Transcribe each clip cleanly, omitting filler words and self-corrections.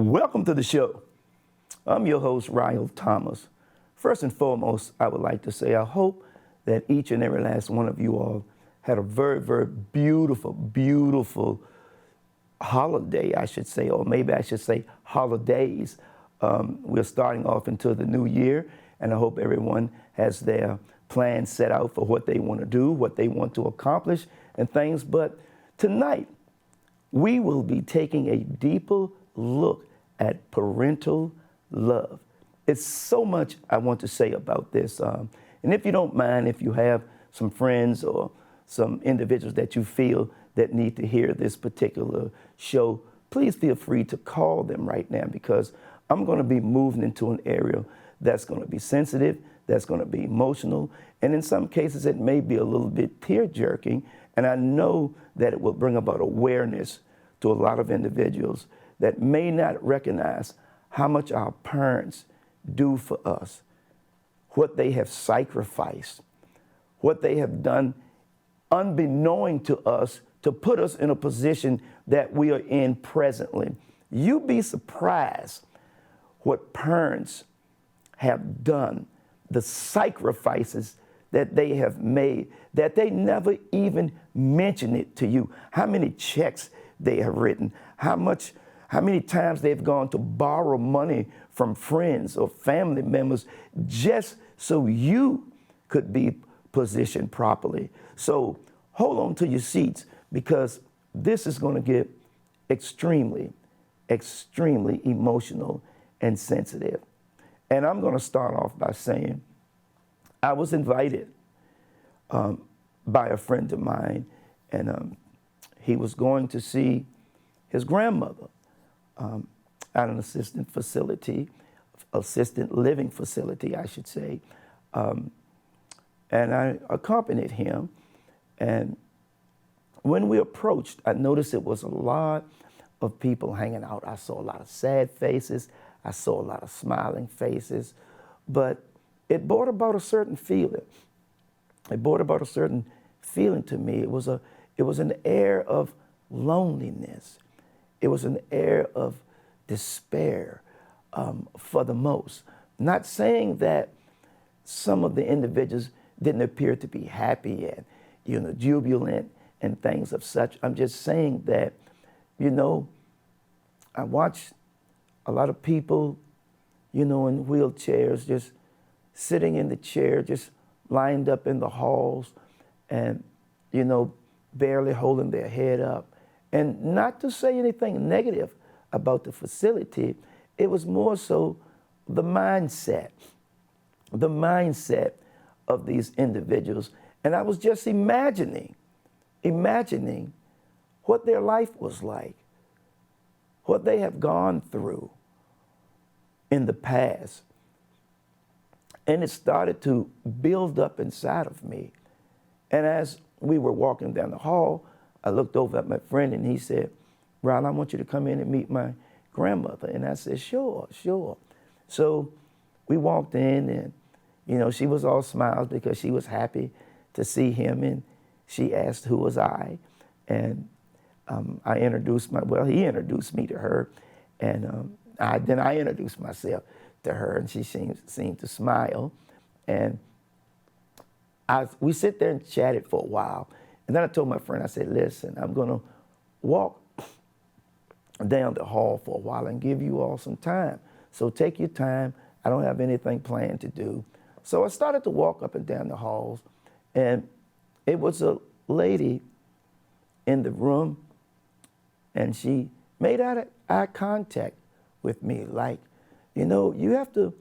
Welcome to the show. I'm your host, Ryal Thomas. First and foremost, I would like to say I hope that each and every last one of you all had a very, very beautiful holiday, I should say, or maybe I should say holidays. We're starting off into the new year, and I hope everyone has their plans set out for what they want to do, what they want to accomplish, and things. But tonight, we will be taking a deeper look at parental love. It's so much I want to say about this. And if you don't mind, if you have some friends or some individuals that you feel that need to hear this particular show, please feel free to call them right now, because I'm going to be moving into an area that's going to be sensitive, that's going to be emotional, and in some cases it may be a little bit tear-jerking, and I know that it will bring about awareness to a lot of individuals that may not recognize how much our parents do for us, what they have sacrificed, what they have done unbeknown to us to put us in a position that we are in presently. You'd be surprised what parents have done, the sacrifices that they have made, that they never even mention it to you. How many checks they have written, how many times they've gone to borrow money from friends or family members just so you could be positioned properly. So hold on to your seats, because this is going to get extremely emotional and sensitive. And I'm going to start off by saying I was invited by a friend of mine, and he was going to see his grandmother at an assisted living facility, I should say. And I accompanied him. And when we approached, I noticed it was a lot of people hanging out. I saw a lot of sad faces. I saw a lot of smiling faces. But it brought about a certain feeling. It brought about a certain feeling to me. It was an air of loneliness. It was an air of despair for the most. Not saying that some of the individuals didn't appear to be happy and, jubilant and things of such. I'm just saying that, I watched a lot of people, in wheelchairs, just sitting in the chair, just lined up in the halls and, barely holding their head up. And not to say anything negative about the facility, it was more so the mindset of these individuals. And I was just imagining what their life was like, what they have gone through in the past. And it started to build up inside of me. And as we were walking down the hall, I looked over at my friend and he said, "Ryal, I want you to come in and meet my grandmother." And I said, sure. So we walked in and, she was all smiles because she was happy to see him. And she asked who was I. And he introduced me to her. And then I introduced myself to her, and she seemed to smile. And we sit there and chatted for a while. And then I told my friend, I said, "Listen, I'm going to walk down the hall for a while and give you all some time. So take your time. I don't have anything planned to do." So I started to walk up and down the halls, and it was a lady in the room, and she made eye contact with me. Like, you have to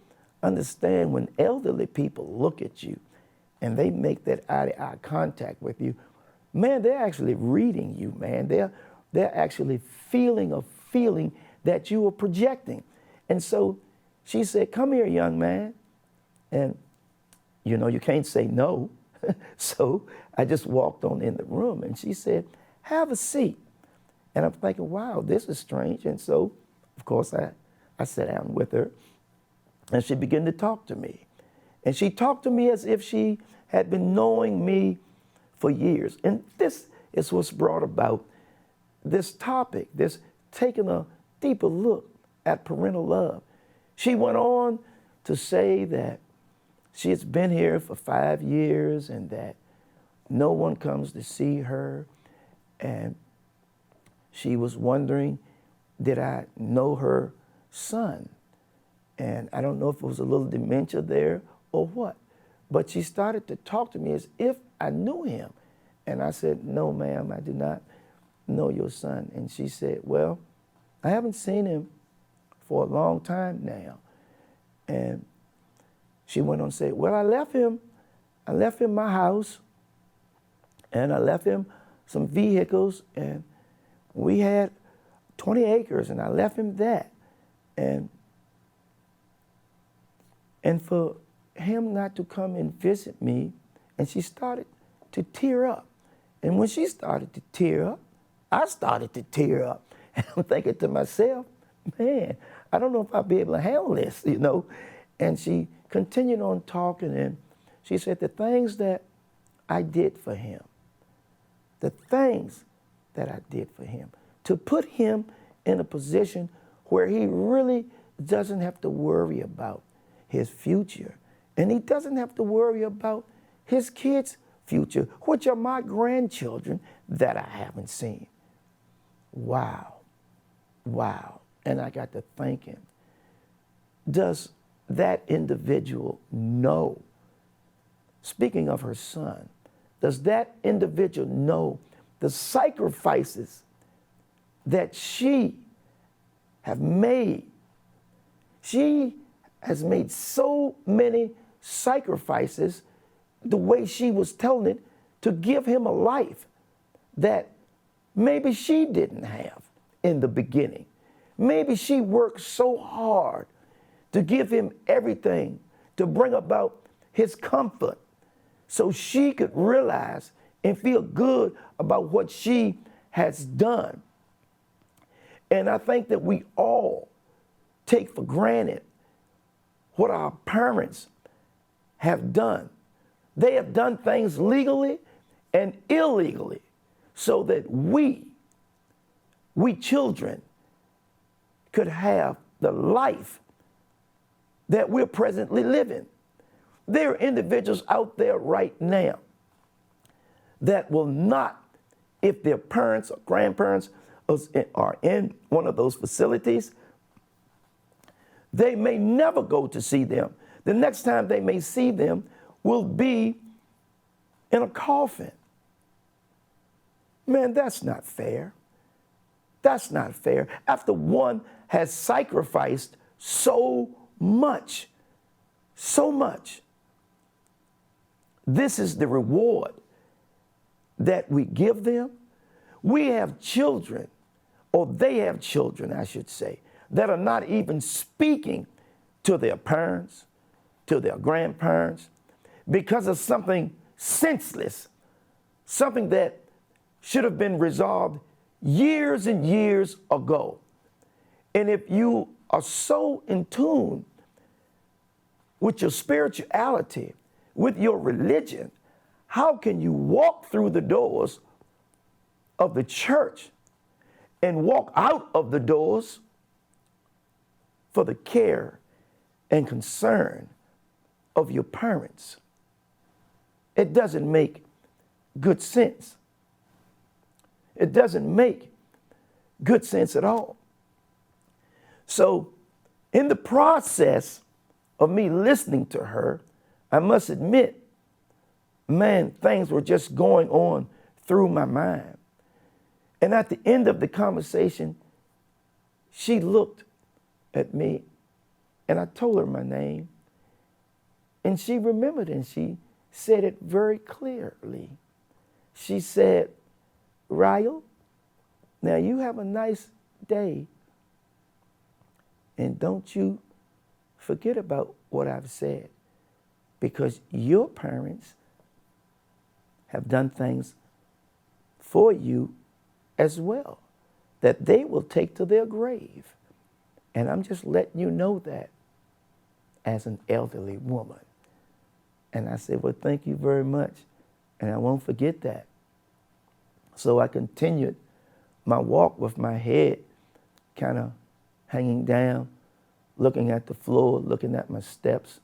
understand, when elderly people look at you and they make that eye contact with you, man, they're actually reading you, man. They're actually feeling a feeling that you are projecting. And so she said, "Come here, young man." And, you can't say no. So I just walked on in the room, and she said, "Have a seat." And I'm thinking, wow, this is strange. And so, of course, I sat down with her, and she began to talk to me. And she talked to me as if she had been knowing me for years. And this is what's brought about this topic, this taking a deeper look at parental love. She went on to say that she has been here for 5 years and that no one comes to see her. And she was wondering, did I know her son? And I don't know if it was a little dementia there or what. But she started to talk to me as if I knew him. And I said, no, ma'am, I do not know your son. And she said, well, I haven't seen him for a long time now. And she went on to say, well, I left him my house, and I left him some vehicles, and we had 20 acres, and I left him that. And for him not to come and visit me, and she started to tear up. And when she started to tear up, I started to tear up. And I'm thinking to myself, man, I don't know if I'll be able to handle this, you know. And she continued on talking, and she said, the things that I did for him, the things that I did for him, to put him in a position where he really doesn't have to worry about his future. And he doesn't have to worry about his kids' future, which are my grandchildren that I haven't seen. Wow. Wow. And I got to thinking, does that individual know, speaking of her son, does that individual know the sacrifices that she have made? She has made so many sacrifices, the way she was telling it, to give him a life that maybe she didn't have in the beginning. Maybe she worked so hard to give him everything, to bring about his comfort, so she could realize and feel good about what she has done. And I think that we all take for granted what our parents have done. They have done things legally and illegally so that we children could have the life that we're presently living. There are individuals out there right now that will not, if their parents or grandparents are in one of those facilities, they may never go to see them. The next time they may see them will be in a coffin. Man, that's not fair. That's not fair. After one has sacrificed so much, this is the reward that we give them. We have children, or they have children, I should say, that are not even speaking to their parents, to their grandparents, because of something senseless, something that should have been resolved years and years ago. And if you are so in tune with your spirituality, with your religion, how can you walk through the doors of the church and walk out of the doors for the care and concern of your parents? It doesn't make good sense. It doesn't make good sense at all. So, in the process of me listening to her, I must admit, man, things were just going on through my mind. And at the end of the conversation, she looked at me, and I told her my name, and she remembered, and she said it very clearly. She said, Ryal, now you have a nice day, and don't you forget about what I've said, because your parents have done things for you as well that they will take to their grave. And I'm just letting you know that as an elderly woman. And I said, well, thank you very much, and I won't forget that. So I continued my walk with my head kind of hanging down, looking at the floor, looking at my steps,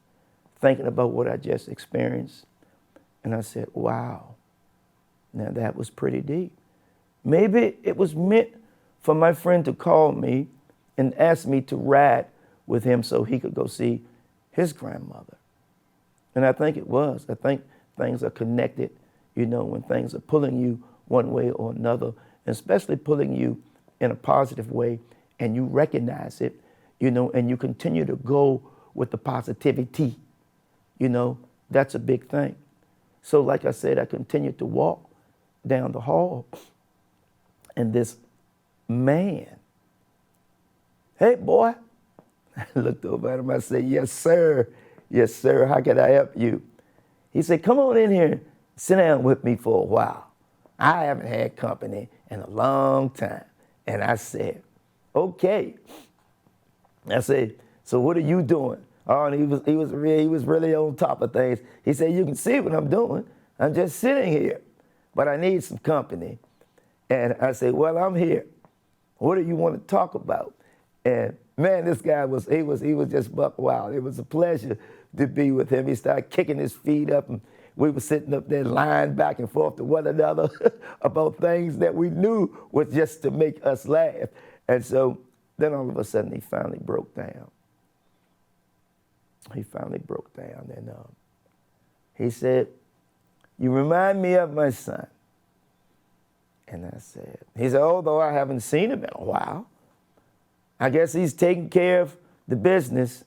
thinking about what I just experienced. And I said, wow, now that was pretty deep. Maybe it was meant for my friend to call me and ask me to ride with him so he could go see his grandmother. And I think it was. I think things are connected, when things are pulling you one way or another, and especially pulling you in a positive way, and you recognize it, and you continue to go with the positivity, that's a big thing. So like I said, I continued to walk down the hall, and this man, hey boy, I looked over at him, I said, yes sir, how can I help you? He said, come on in here and sit down with me for a while. I haven't had company in a long time. And I said, okay. I said, so what are you doing? Oh, and he was really on top of things. He said, you can see what I'm doing. I'm just sitting here, but I need some company. And I said, well, I'm here. What do you want to talk about? And man, this guy was just buck wild. It was a pleasure to be with him. He started kicking his feet up, and we were sitting up there lying back and forth to one another about things that we knew was just to make us laugh. And so then all of a sudden he finally broke down. And he said, you remind me of my son. And I said, he said, although I haven't seen him in a while, I guess he's taking care of the business.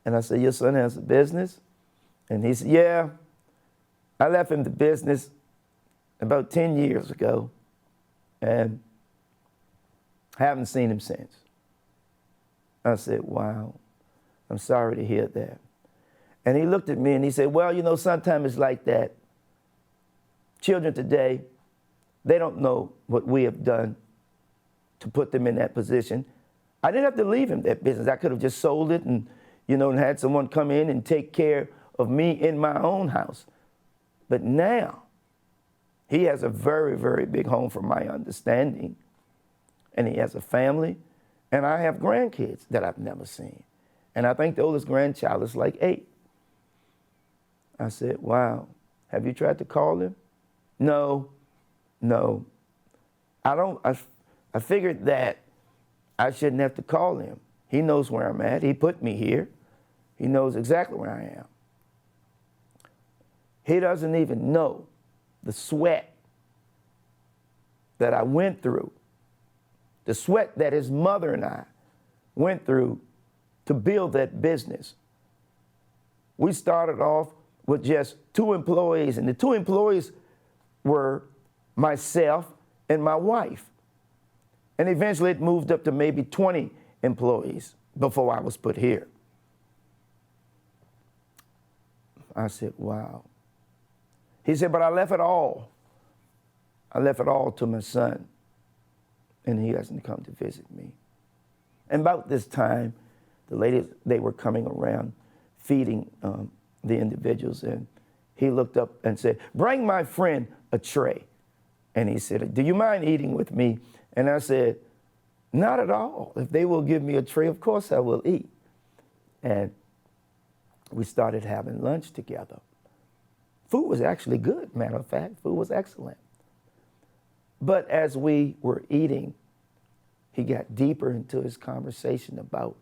And I said, your son has a business? And he said, yeah, I left him the business about 10 years ago and haven't seen him since. I said, wow, I'm sorry to hear that. And he looked at me and he said, well, sometimes it's like that. Children today, they don't know what we have done to put them in that position. I didn't have to leave him that business. I could have just sold it and had someone come in and take care of me in my own house. But now, he has a very, very big home from my understanding. And he has a family. And I have grandkids that I've never seen. And I think the oldest grandchild is like 8. I said, wow, have you tried to call him? No. I figured that I shouldn't have to call him. He knows where I'm at. He put me here. He knows exactly where I am. He doesn't even know the sweat that I went through, the sweat that his mother and I went through to build that business. We started off with just 2 employees, and the 2 employees were myself and my wife. And eventually it moved up to maybe 20 employees before I was put here. I said, wow. He said, but I left it all. I left it all to my son, and he hasn't come to visit me. And about this time, the ladies, they were coming around feeding the individuals, and he looked up and said, bring my friend a tray. And he said, do you mind eating with me? And I said, not at all. If they will give me a tray, of course I will eat. And we started having lunch together. Food was actually good, matter of fact. Food was excellent. But as we were eating, he got deeper into his conversation about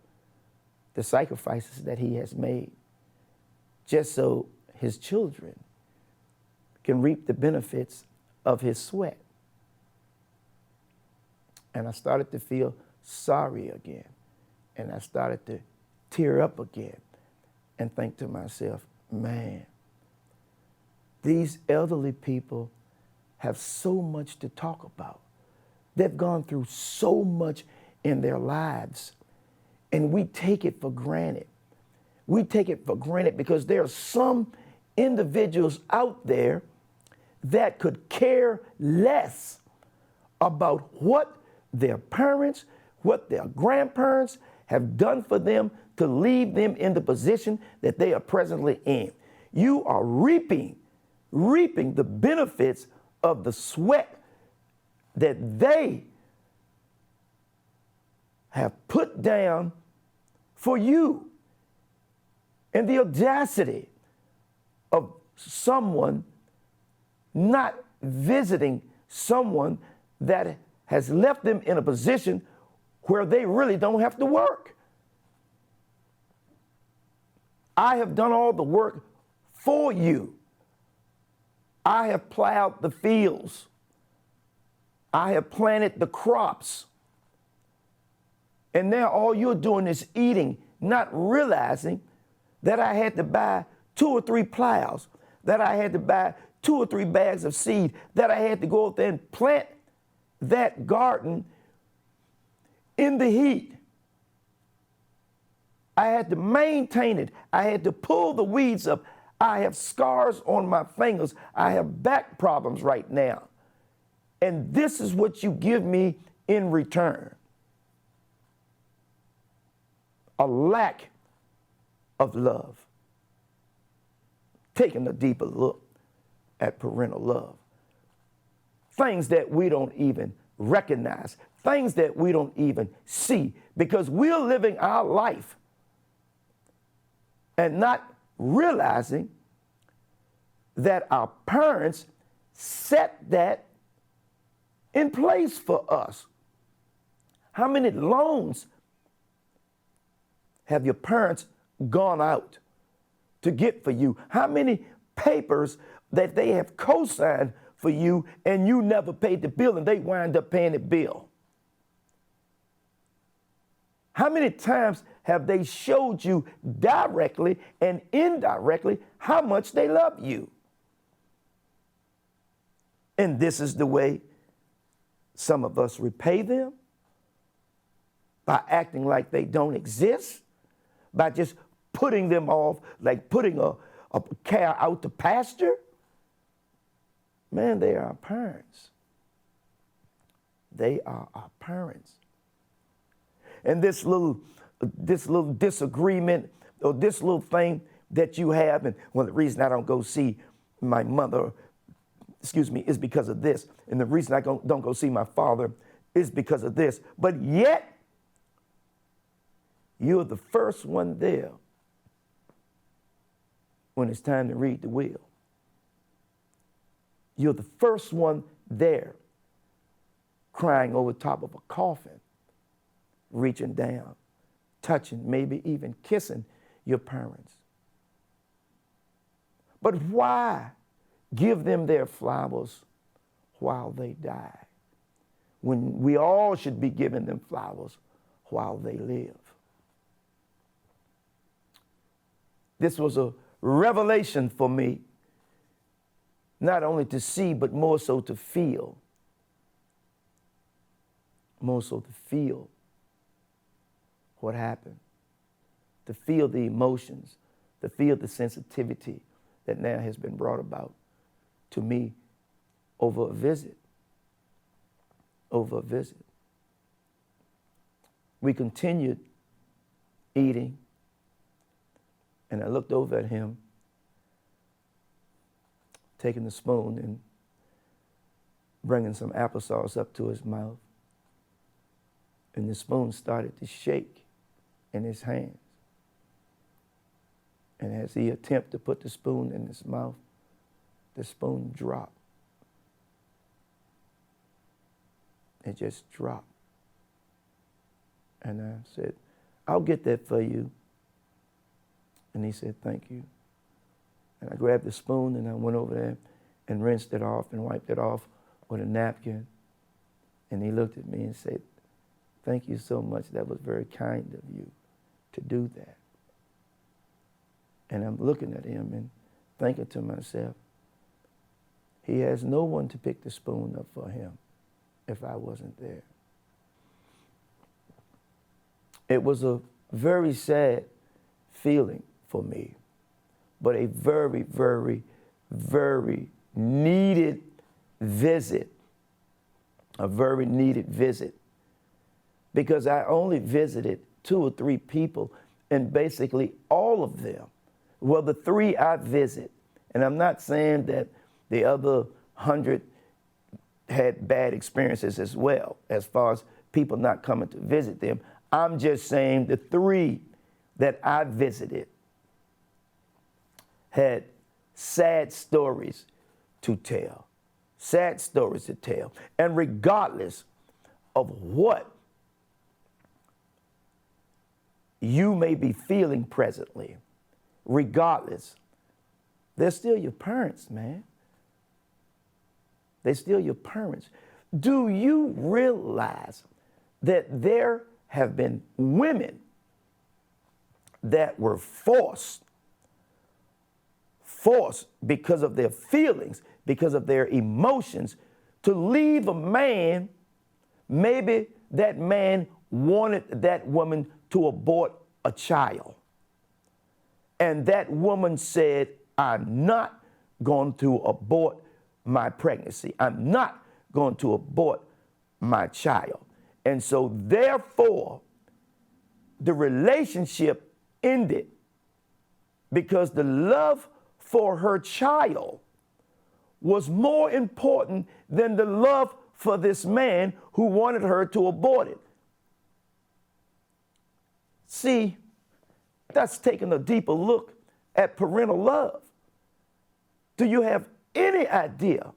the sacrifices that he has made just so his children can reap the benefits of his sweat. And I started to feel sorry again. And I started to tear up again and think to myself, man, these elderly people have so much to talk about. They've gone through so much in their lives, and we take it for granted. We take it for granted because there are some individuals out there that could care less about what their parents, what their grandparents have done for them to leave them in the position that they are presently in. You are reaping the benefits of the sweat that they have put down for you. And the audacity of someone not visiting someone that has left them in a position where they really don't have to work. I have done all the work for you. I have plowed the fields. I have planted the crops. And now all you're doing is eating, not realizing that I had to buy 2 or 3 plows, that I had to buy 2 or 3 bags of seed, that I had to go out there and plant that garden in the heat. I had to maintain it. I had to pull the weeds up. I have scars on my fingers. I have back problems right now. And this is what you give me in return. A lack of love. Taking a deeper look at parental love. Things that we don't even recognize. Things that we don't even see. Because we're living our life and not realizing that our parents set that in place for us. How many loans have your parents gone out to get for you? How many papers that they have co-signed for you and you never paid the bill and they wind up paying the bill? How many times have they showed you directly and indirectly how much they love you? And this is the way some of us repay them, by acting like they don't exist, by just putting them off, like putting a cow out to pasture. Man, they are our parents. They are our parents. And this little disagreement or this little thing that you have, and well, the reason I don't go see my mother, is because of this. And the reason I don't go see my father is because of this. But yet, you're the first one there when it's time to read the will. You're the first one there crying over top of a coffin, reaching down, touching, maybe even kissing your parents. But why give them their flowers while they die, when we all should be giving them flowers while they live? This was a revelation for me, not only to see, but more so to feel. More so to feel what happened, to feel the emotions, to feel the sensitivity that now has been brought about to me over a visit. Over a visit. We continued eating, and I looked over at him, taking the spoon and bringing some applesauce up to his mouth. And the spoon started to shake in his hands. And as he attempted to put the spoon in his mouth, the spoon dropped. It just dropped. And I said, "I'll get that for you." And he said, "Thank you." And I grabbed the spoon and I went over there and rinsed it off and wiped it off with a napkin. And he looked at me and said, "Thank you so much. That was very kind of you to do that." And I'm looking at him and thinking to myself, he has no one to pick the spoon up for him if I wasn't there. It was a very sad feeling for me, but a very, very, very needed visit. A very needed visit. Because I only visited 2 or 3 people, and basically all of them, well, the 3 I visit, and I'm not saying that the other 100 had bad experiences as well, as far as people not coming to visit them. I'm just saying the 3 that I visited had sad stories to tell. Sad stories to tell. And regardless of what you may be feeling presently, regardless, they're still your parents, man. They're still your parents. Do you realize that there have been women that were forced because of their feelings, because of their emotions, to leave a man? Maybe that man wanted that woman to abort a child. And that woman said, I'm not going to abort my pregnancy. I'm not going to abort my child. And so therefore, the relationship ended because the love for her child was more important than the love for this man who wanted her to abort it. See, that's taking a deeper look at parental love. Do you have any idea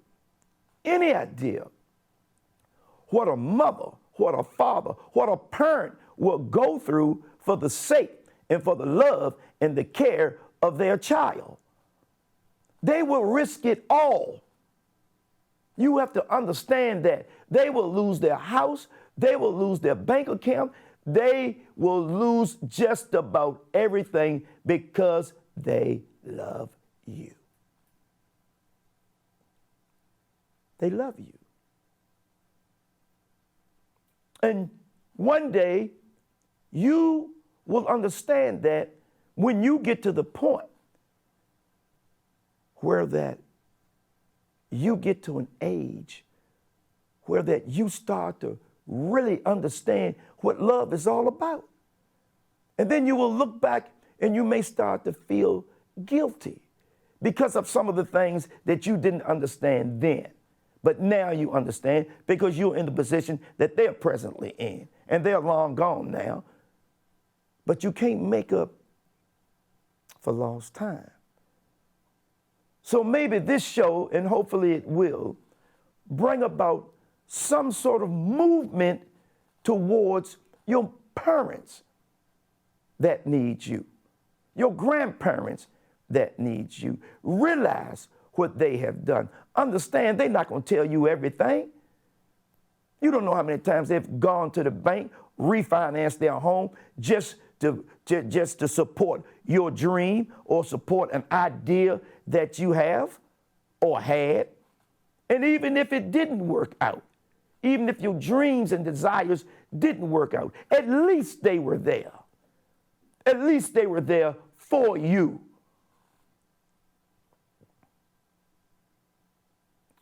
what a mother, what a father, what a parent will go through for the sake and for the love and the care of their child? They will risk it all. You have to understand that they will lose their house, they will lose their bank account, they will lose just about everything because they love you. They love you. And one day, you will understand that when you get to the point where that you get to an age where that you start to really understand what love is all about. And then you will look back and you may start to feel guilty because of some of the things that you didn't understand then. But now you understand because you're in the position that they're presently in. And they're long gone now. But you can't make up for lost time. So maybe this show, and hopefully it will, bring about some sort of movement towards your parents that need you, your grandparents that need you. Realize what they have done. Understand they're not going to tell you everything. You don't know how many times they've gone to the bank, refinanced their home just to support your dream or support an idea that you have or had. And even if it didn't work out, even if your dreams and desires didn't work out, at least they were there. At least they were there for you.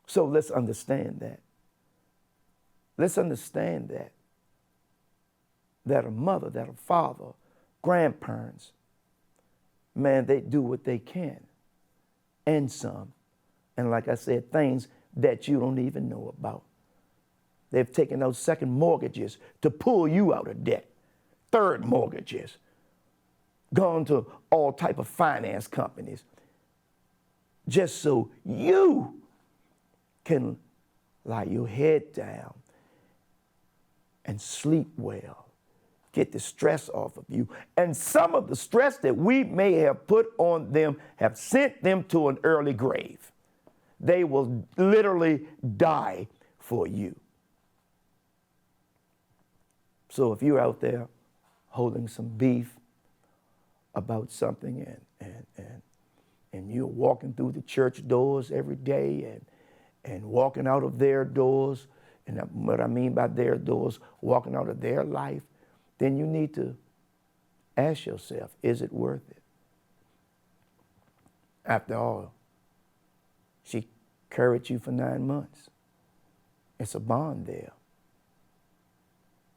So let's understand that. Let's understand that a mother, that a father, grandparents, man, they do what they can and some. And like I said, things that you don't even know about. They've taken those second mortgages to pull you out of debt, third mortgages, gone to all type of finance companies, just so you can lie your head down and sleep well, get the stress off of you. And some of the stress that we may have put on them have sent them to an early grave. They will literally die for you. So if you're out there holding some beef about something and you're walking through the church doors every day and walking out of their doors, and what I mean by their doors, walking out of their life, then you need to ask yourself, is it worth it? After all, she carried you for 9 months. It's a bond there.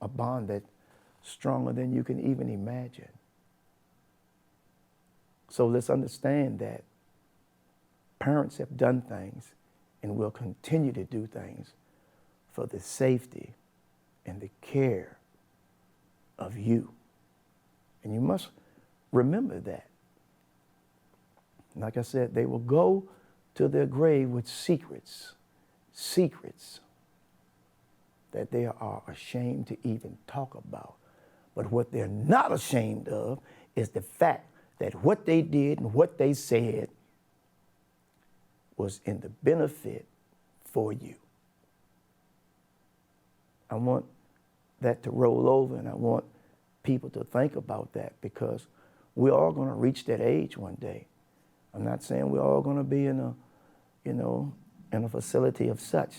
A bond that's stronger than you can even imagine. So let's understand that parents have done things and will continue to do things for the safety and the care of you. And you must remember that. Like I said, they will go to their grave with secrets that they are ashamed to even talk about. But what they're not ashamed of is the fact that what they did and what they said was in the benefit for you. I want that to roll over, and I want people to think about that, because we're all going to reach that age one day. I'm not saying we're all going to be in a facility of such,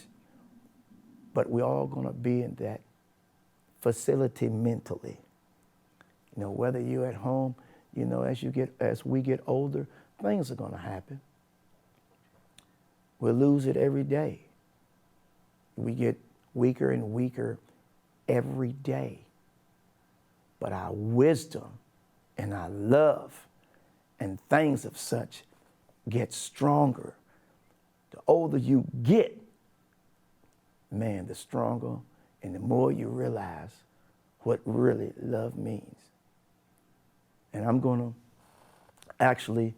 but we're all going to be in that facility mentally. Whether you're at home, as we get older, things are going to happen. We'll lose it every day. We get weaker and weaker every day. But our wisdom and our love and things of such get stronger. The older you get, man, the stronger and the more you realize what really love means. And I'm going to actually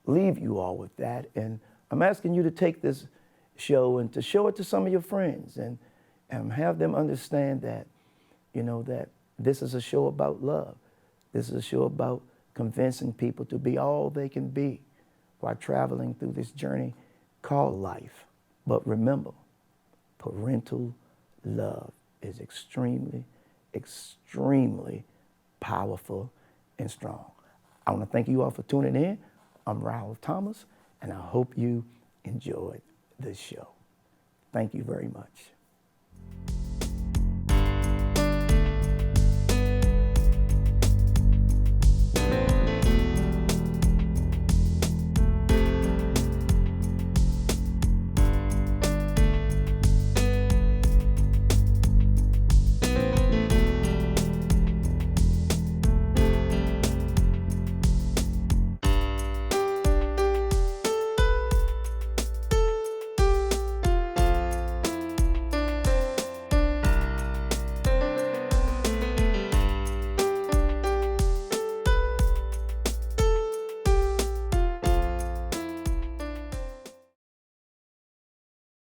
leave you all with that. And I'm asking you to take this show and to show it to some of your friends and have them understand that, that this is a show about love. This is a show about convincing people to be all they can be while traveling through this journey called life. But remember, parental love is extremely, extremely powerful and strong. I want to thank you all for tuning in. I'm Ryal Thomas, and I hope you enjoyed this show. Thank you very much.